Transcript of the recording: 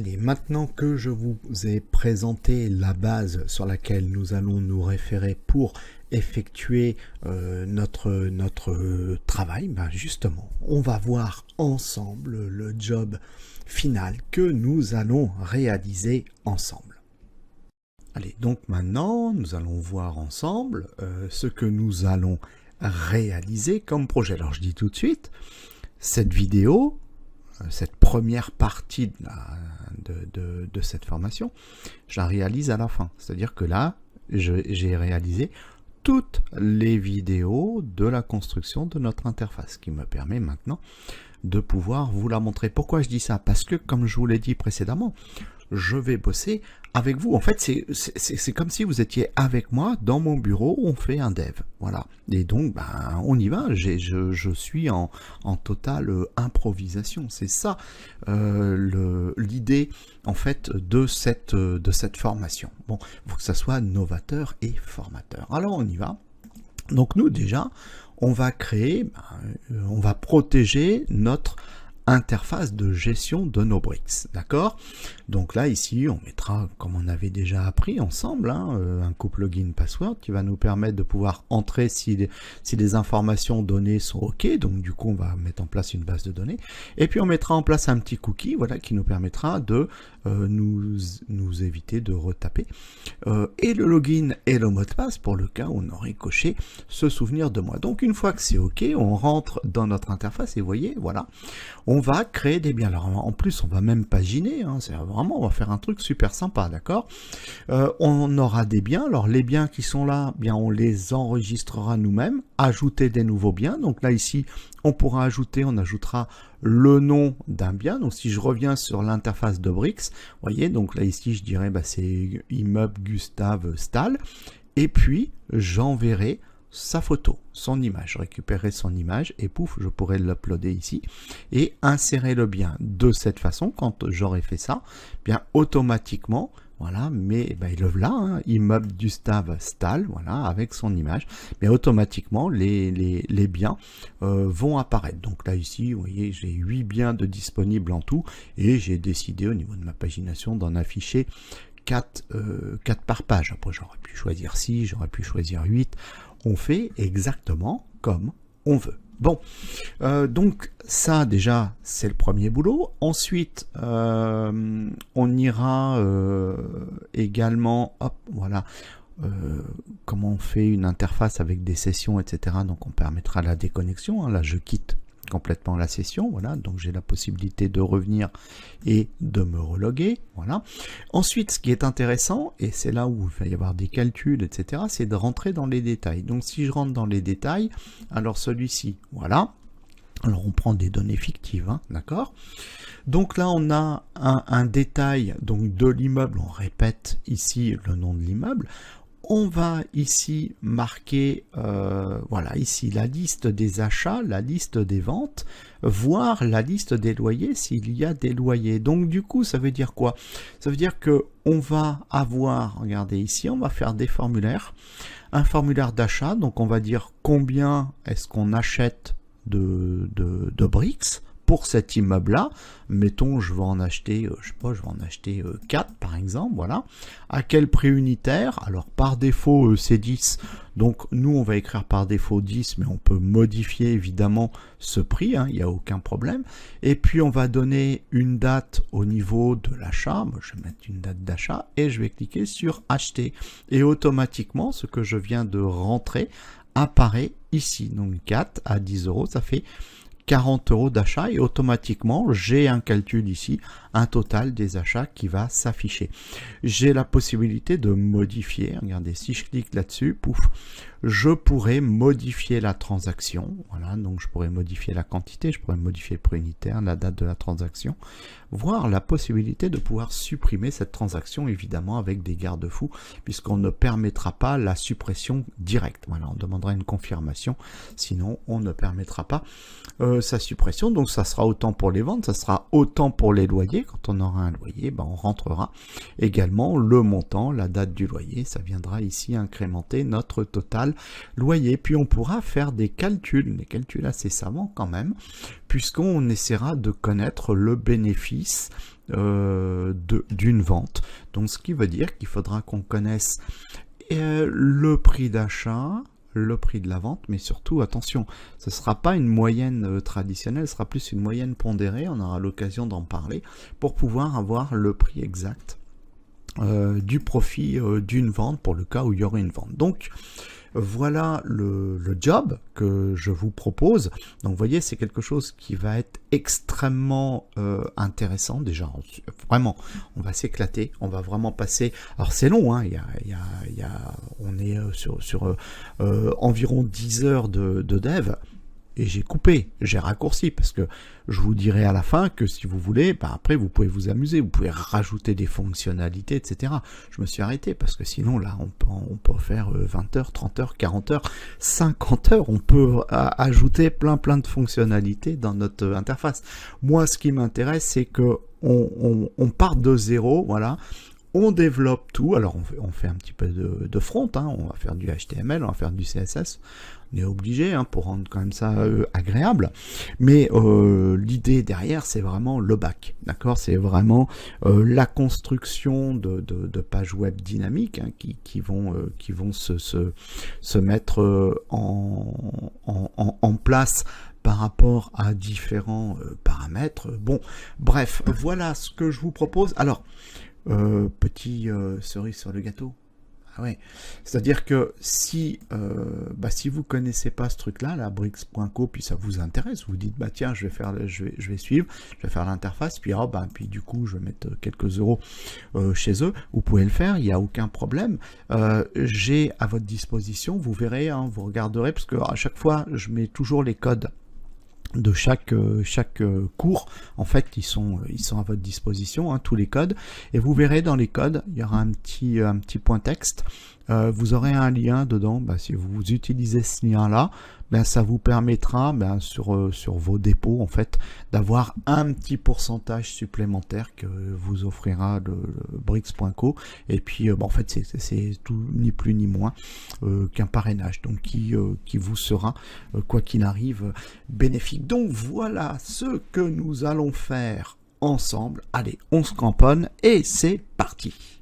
Allez, maintenant que je vous ai présenté la base sur laquelle nous allons nous référer pour effectuer notre travail, ben justement, on va voir ensemble le job final que nous allons réaliser ensemble. Allez, donc maintenant, nous allons voir ensemble ce que nous allons réaliser comme projet. Alors, je dis tout de suite, cette vidéo, cette première partie de cette formation, je la réalise à la fin. C'est-à-dire que là, j'ai réalisé toutes les vidéos de la construction de notre interface, qui me permet maintenant de pouvoir vous la montrer. Pourquoi je dis ça? Parce que, comme je vous l'ai dit précédemment, je vais bosser avec vous. En fait, c'est comme si vous étiez avec moi dans mon bureau, on fait un dev. Voilà. Et donc, ben, on y va. Je suis en totale improvisation. C'est ça l'idée, en fait, de cette formation. Bon, il faut que ça soit novateur et formateur. Alors, on y va. Donc, nous, déjà, on va créer, on va protéger notre interface de gestion de nos bricks, d'accord? Donc là, ici, on mettra, comme on avait déjà appris ensemble, un couple login password qui va nous permettre de pouvoir entrer si les informations données sont OK. Donc du coup, on va mettre en place une base de données. Et puis, on mettra en place un petit cookie, voilà, qui nous permettra de nous éviter de retaper. Et le login et le mot de passe pour le cas où on aurait coché se souvenir de moi. Donc une fois que c'est OK, on rentre dans notre interface et vous voyez, voilà, on va créer des biens. Alors en plus, on va même paginer, c'est vraiment, on va faire un truc super sympa, d'accord? On aura des biens. Alors les biens qui sont là, bien on les enregistrera nous-mêmes, ajouter des nouveaux biens. Donc là ici, on pourra ajouter, on ajoutera le nom d'un bien. Donc si je reviens sur l'interface de Bricks, vous voyez, donc là ici je dirais c'est immeuble Gustave Stahl, et puis j'enverrai sa photo, son image, je récupérerai son image et pouf, je pourrai l'uploader ici et insérer le bien de cette façon. Quand j'aurai fait ça, bien automatiquement, voilà, mais il le là, immeuble Gustave Stahl, voilà, avec son image, mais automatiquement les biens vont apparaître. Donc là ici, vous voyez, j'ai 8 biens de disponibles en tout, et j'ai décidé au niveau de ma pagination d'en afficher 4 par page. Après j'aurais pu choisir 6, j'aurais pu choisir 8. On fait exactement comme on veut. Bon, donc ça déjà c'est le premier boulot. Ensuite on ira également, hop, voilà, comment on fait une interface avec des sessions, etc. Donc on permettra la déconnexion. Là je quitte complètement la session, voilà, donc j'ai la possibilité de revenir et de me reloguer, voilà. Ensuite, ce qui est intéressant, et c'est là où il va y avoir des calculs, etc., c'est de rentrer dans les détails. Donc si je rentre dans les détails, alors celui-ci, voilà, alors on prend des données fictives, d'accord. Donc là on a un détail donc de l'immeuble, on répète ici le nom de l'immeuble. On va ici marquer, voilà, ici la liste des achats, la liste des ventes, voire la liste des loyers s'il y a des loyers. Donc du coup, ça veut dire quoi? Ça veut dire que on va avoir, regardez ici, on va faire des formulaires, un formulaire d'achat, donc on va dire combien est-ce qu'on achète de bricks pour cet immeuble-là. Mettons, je vais en acheter, je sais pas, je vais en acheter 4 par exemple, voilà. À quel prix unitaire? Alors par défaut, c'est 10. Donc nous, on va écrire par défaut 10, mais on peut modifier évidemment ce prix, il n'y a aucun problème. Et puis on va donner une date au niveau de l'achat. Moi, je vais mettre une date d'achat et je vais cliquer sur acheter. Et automatiquement, ce que je viens de rentrer apparaît ici. Donc 4 à 10 euros, ça fait 40 euros d'achat, et automatiquement j'ai un calcul ici, un total des achats qui va s'afficher. J'ai la possibilité de modifier, regardez, si je clique là-dessus, pouf, je pourrais modifier la transaction, voilà, donc je pourrais modifier la quantité, je pourrais modifier le prix unitaire, la date de la transaction, voire la possibilité de pouvoir supprimer cette transaction, évidemment avec des garde-fous, puisqu'on ne permettra pas la suppression directe. Voilà, on demandera une confirmation, sinon on ne permettra pas sa suppression. Donc ça sera autant pour les ventes, ça sera autant pour les loyers. Quand on aura un loyer, on rentrera également le montant, la date du loyer, ça viendra ici incrémenter notre total loyer. Puis on pourra faire des calculs assez savants quand même, puisqu'on essaiera de connaître le bénéfice d'une vente. Donc ce qui veut dire qu'il faudra qu'on connaisse le prix d'achat, le prix de la vente, mais surtout, attention, ce ne sera pas une moyenne traditionnelle, ce sera plus une moyenne pondérée, on aura l'occasion d'en parler, pour pouvoir avoir le prix exact du profit d'une vente, pour le cas où il y aurait une vente. Donc, voilà le job que je vous propose. Donc vous voyez, c'est quelque chose qui va être extrêmement intéressant. Déjà, vraiment, on va s'éclater, on va vraiment passer. Alors c'est long, hein, on est sur environ 10 heures de dev. Et j'ai coupé, j'ai raccourci, parce que je vous dirai à la fin que si vous voulez, bah après vous pouvez vous amuser, vous pouvez rajouter des fonctionnalités, etc. Je me suis arrêté, parce que sinon là, on peut faire 20 heures, 30 heures, 40 heures, 50 heures, on peut ajouter plein de fonctionnalités dans notre interface. Moi, ce qui m'intéresse, c'est que on part de zéro, voilà. On développe tout, alors on fait un petit peu de front, hein, on va faire du HTML, on va faire du CSS, on est obligé hein, pour rendre quand même ça agréable, mais l'idée derrière c'est vraiment le back, d'accord, c'est vraiment la construction de pages web dynamiques hein, qui vont se mettre en place par rapport à différents paramètres. Bon, bref, voilà ce que je vous propose. Alors, cerise sur le gâteau. Ah ouais. C'est-à-dire que si vous connaissez pas ce truc-là, la Bricks.co, puis ça vous intéresse, vous dites bah tiens, je vais suivre, je vais faire l'interface, puis puis du coup je vais mettre quelques euros chez eux. Vous pouvez le faire, il n'y a aucun problème. J'ai à votre disposition, vous verrez, hein, vous regarderez, parce que à chaque fois je mets toujours les codes de chaque cours, en fait ils sont à votre disposition, hein, tous les codes, et vous verrez dans les codes il y aura un petit point texte, vous aurez un lien dedans, si vous utilisez ce lien là, ça vous permettra sur vos dépôts en fait d'avoir un petit pourcentage supplémentaire que vous offrira le Bricks.co, et puis en fait c'est tout ni plus ni moins qu'un parrainage, donc qui vous sera quoi qu'il arrive bénéfique. Donc voilà ce que nous allons faire ensemble. Allez, on se camponne et c'est parti.